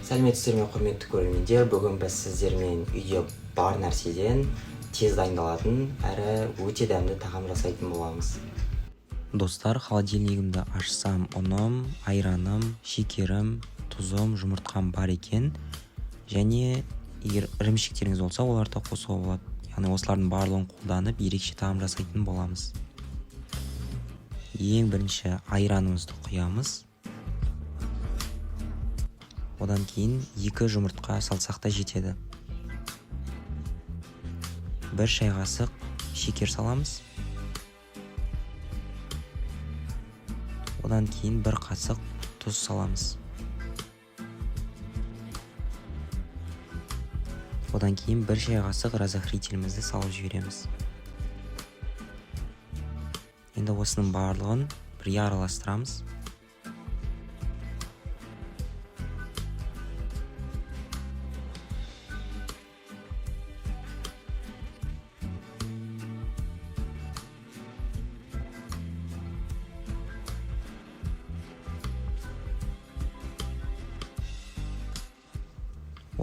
Сәлеметсіздер ме, құрметті көрермендер. Бүгін біз сіздермен үйде бар нәрседен тез дайындалатын әрі өте дәмді тағам жасайтын боламыз. Достар, холодильнигімді ашсам, ұным, айраным, шекерім, тұзым, жұмыртқам бар екен. Және егер ірімшіктеріңіз болса, оларды қосуға болады. Яғни осылардың барлығын қолданып, ерекше тағам жасайтын боламыз. Ең бірінші айранымызды құямыз. Одан кейін 2 жұмыртқа салсақ та жетеді. 1 шай қасық шекер саламыз. Одан кейін 1 қасық тұз саламыз. Одан кейін 1 шай қасық разохрителімізді салып жібереміз. Енді осының барлығын бірге араластырамыз.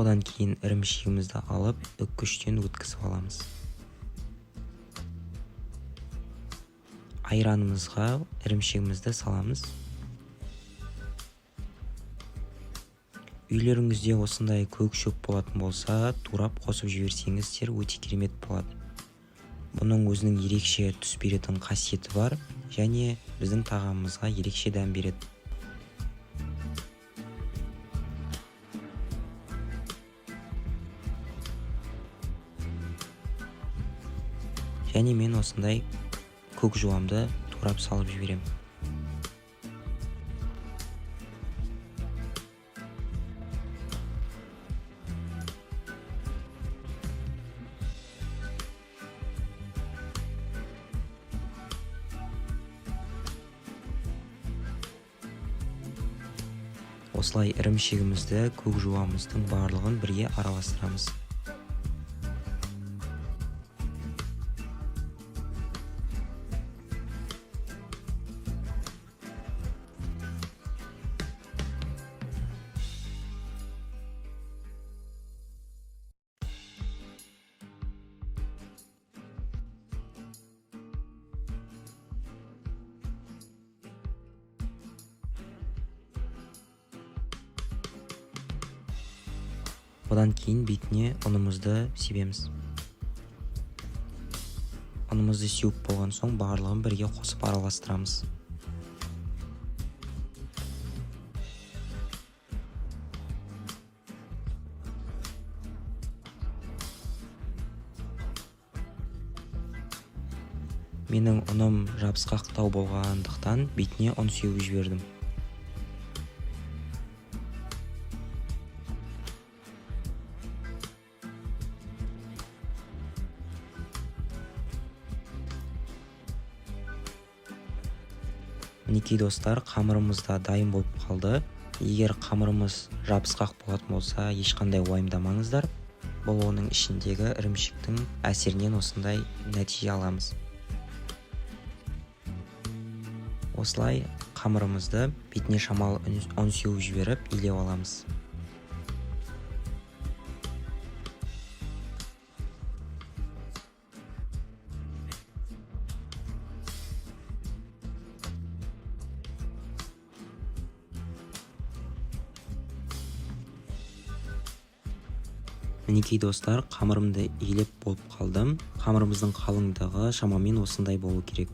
Одан кейін ірімшігімізді алып, үккіштен өткізіп аламыз. Айранымызға ірімшігімізді саламыз. Үйлеріңізде осындай көк шөп болатын болса, турап қосып жіберсеңіздер өте керемет болады. Бұның өзінің ерекше түс беретін қасиеті бар және біздің тағамымызға ерекше дәм береді. Және мен осындай көк жуамды турап салып жіберем. Осылай ірімшігімізді, көк жуамыздың барлығын бірге араластырамыз. Одан кейін бетіне ұнымызды себеміз. Ұнымызды сеуіп болған соң барлығын бірге қосып араластырамыз. Менің ұным жабысқақтау болғандықтан бетіне ұн сеуіп жібердім. Мінекей достар, қамырымыз да дайын болып қалды. Егер қамырымыз жабысқақ болатын болса, ешқандай уайымдамаңыздар. Бұл оның ішіндегі ірімшіктің әсерінен осындай нәтиже аламыз. Осылай қамырымызды бетіне шамалы ұн сеуіп жіберіп илеп аламыз. Мінекей достар, қамырымды илеп болып қалдым. Қамырымыздың қалыңдығы шамамен осындай болу керек.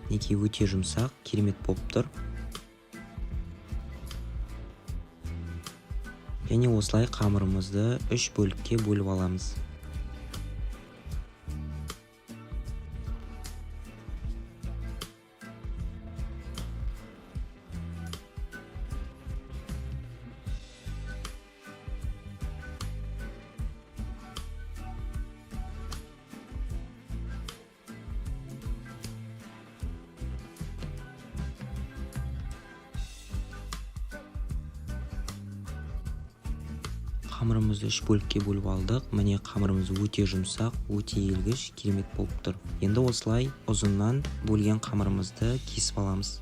Мінекей өте жұмсақ, керемет болып тұр. Және осылай қамырымызды 3 бөлікке бөліп аламыз. қамырымызды 3 бөлікке бөліп алдық. Міне қамырымыз өте жұмсақ, өте елгіш, керемет болып тұр. Енді осылай ұзыннан бөлген қамырымызды кесіп аламыз.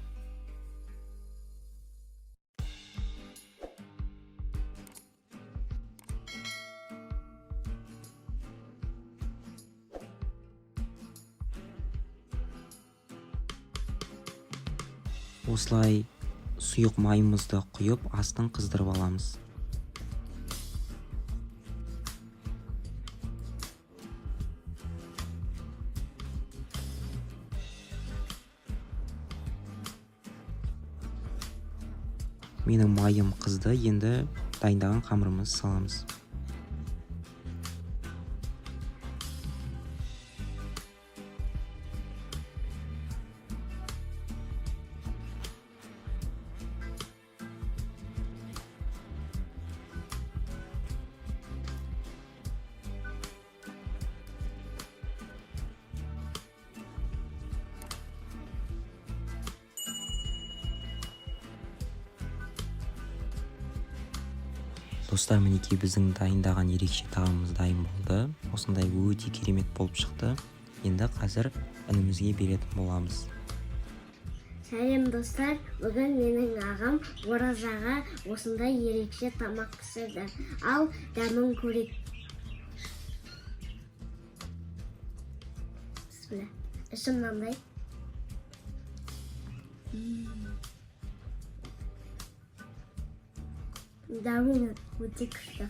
Осылай сұйық майымызды құйып, астын қыздырып аламыз. Менің майым қызды, енді дайындаған қамырымызды саламыз. Достар, мінекей біздің дайындаған ерекше тағамымыз дайын болды. Осындай өте керемет болып шықты. Енді қазір інімізге беретін боламыз. Сәлем достар, бүгін менің ағам оразаға осындай ерекше тамақ пісірді. Ал дәмін көрейік. Бісміллә. Іші мынандай. Дәмі өте күшті.